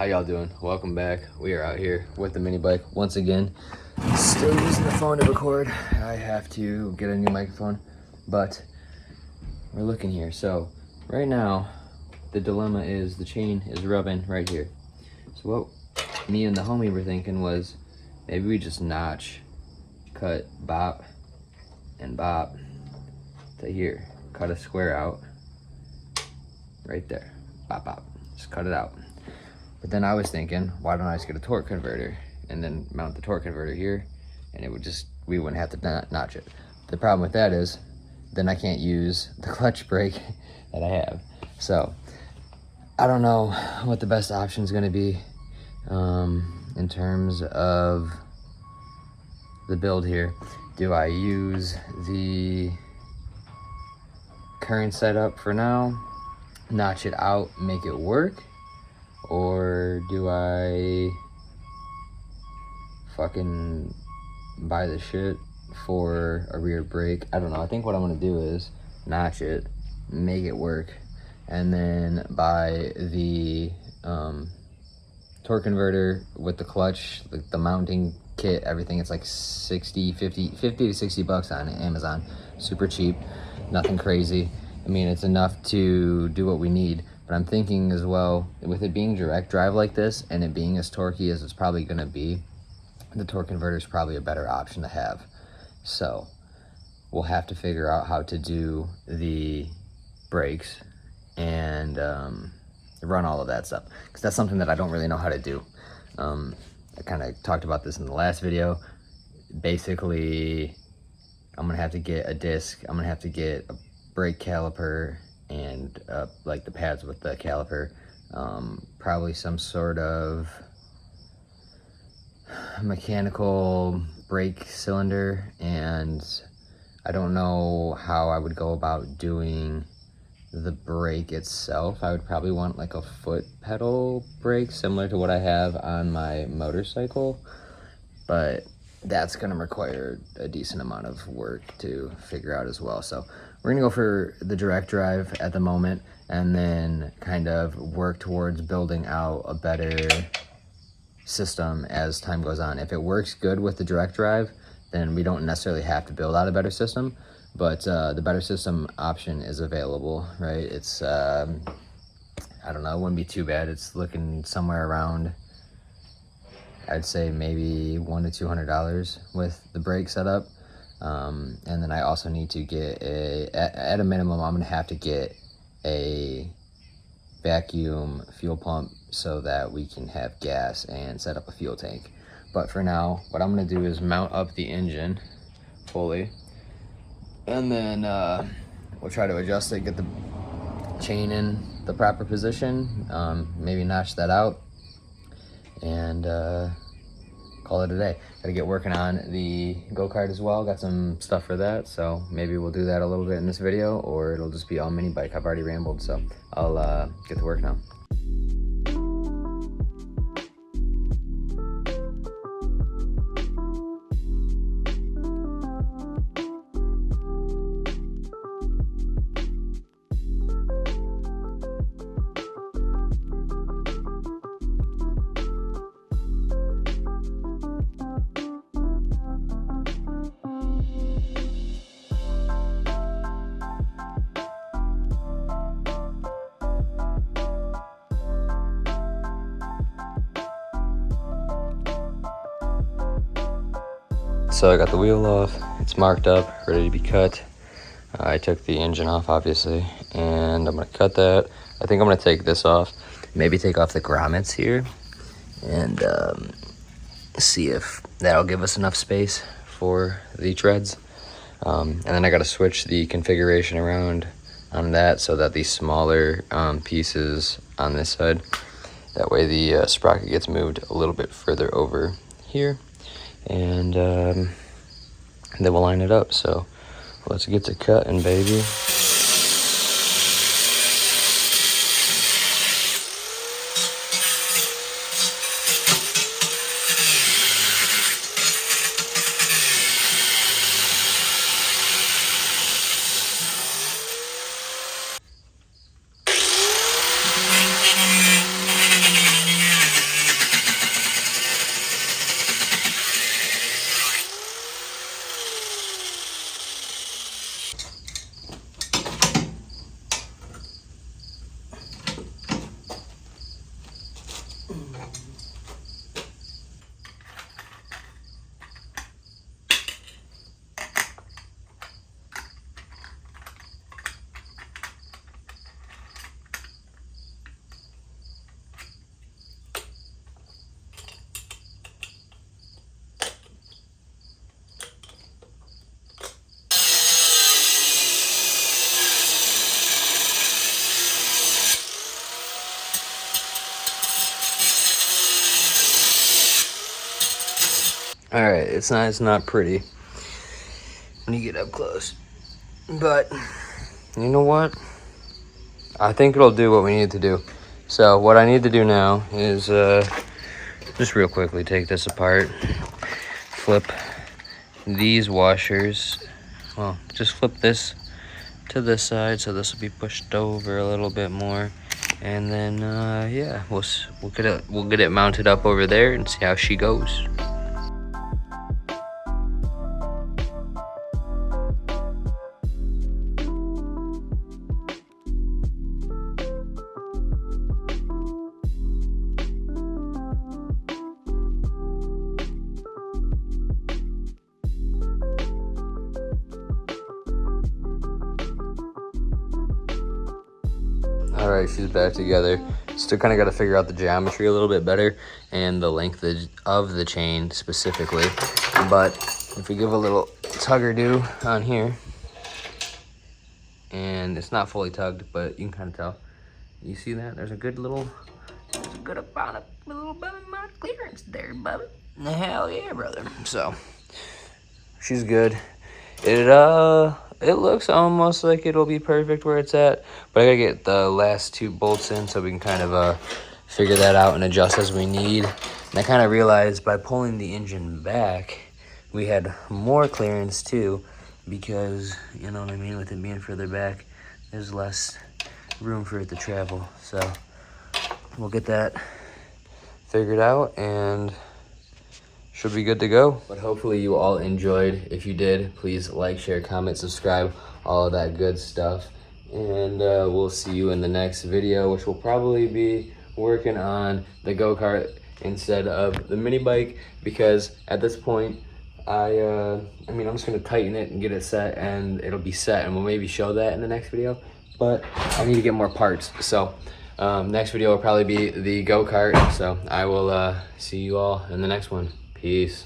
y'all doing? Welcome back. We are out here with the mini bike once again. Still using the phone to record. I have to get a new microphone, but we're looking here. So right now, the dilemma is the chain is rubbing right here. So what me and the homie were thinking was maybe we just notch, cut, bop, and bop to here. Cut a square out right there. Bop, bop. Just cut it out. But then I was thinking, why don't I just get a torque converter and then mount the torque converter here, and it would just, we wouldn't have to notch it. The problem with that is then I can't use the clutch brake that I have. So I don't know what the best option is going to be in terms of the build here. Do I use the current setup for now, notch it out, make it work? Or do I fucking buy the shit for a rear brake? I don't know. I think what I'm gonna do is notch it, make it work, and then buy the torque converter with the clutch, the mounting kit, everything. It's like 50 to 60 bucks on Amazon. Super cheap, nothing crazy. I mean, it's enough to do what we need. But I'm thinking as well, with it being direct drive like this and it being as torquey as it's probably gonna be, the torque converter is probably a better option to have. So we'll have to figure out how to do the brakes and run all of that stuff, because that's something that I don't really know how to do. I kind of talked about this in the last video. Basically, I'm gonna have to get a disc, I'm gonna have to get a brake caliper, and like the pads with the caliper, probably some sort of mechanical brake cylinder, and I don't know how I would go about doing the brake itself. I would probably want like a foot pedal brake similar to what I have on my motorcycle, but that's gonna require a decent amount of work to figure out as well. So we're gonna go for the direct drive at the moment, and then kind of work towards building out a better system as time goes on. If it works good with the direct drive, then we don't necessarily have to build out a better system, but the better system option is available, right? It's, I don't know, it wouldn't be too bad. It's looking somewhere around, I'd say maybe $100 to $200 with the brake setup. And then I also need to get at a minimum, I'm gonna have to get a vacuum fuel pump so that we can have gas and set up a fuel tank. But for now, what I'm gonna do is mount up the engine fully, and then we'll try to adjust it, get the chain in the proper position, maybe notch that out, and call it a day. Gotta get working on the go-kart as well. Got some stuff for that, so maybe we'll do that a little bit in this video, or it'll just be all mini bike. I've already rambled, so I'll get to work now. So I got the wheel off, it's marked up, ready to be cut. I took the engine off, obviously, and I'm gonna cut that. I think I'm gonna take this off, maybe take off the grommets here, and see if that'll give us enough space for the treads. And then I gotta switch the configuration around on that so that the smaller pieces on this side, that way the sprocket gets moved a little bit further over here. And then we'll line it up. So let's get to cutting, baby. All right, it's not pretty when you get up close, but you know what? I think it'll do what we need to do. So what I need to do now is just real quickly take this apart, flip these washers. Well, just flip this to this side, so this will be pushed over a little bit more, and then yeah, we'll get it mounted up over there and see how she goes. All right, she's back together. Still kind of got to figure out the geometry a little bit better and the length of the chain specifically. But if we give a little tug-er-do on here, and it's not fully tugged, but you can kind of tell. You see that? There's a good amount of clearance there, bub. Hell yeah, brother. So she's good. It looks almost like it'll be perfect where it's at, but I gotta get the last 2 bolts in so we can kind of figure that out and adjust as we need. And I kind of realized by pulling the engine back, we had more clearance too, because, you know what I mean, with it being further back, there's less room for it to travel. So we'll get that figured out and should be good to go. But hopefully you all enjoyed. If you did, please like, share, comment, subscribe, all of that good stuff. And we'll see you in the next video, which will probably be working on the go-kart instead of the mini bike, because at this point, I mean, I'm just gonna tighten it and get it set, and it'll be set, and we'll maybe show that in the next video, but I need to get more parts. So next video will probably be the go-kart. So I will see you all in the next one. Peace.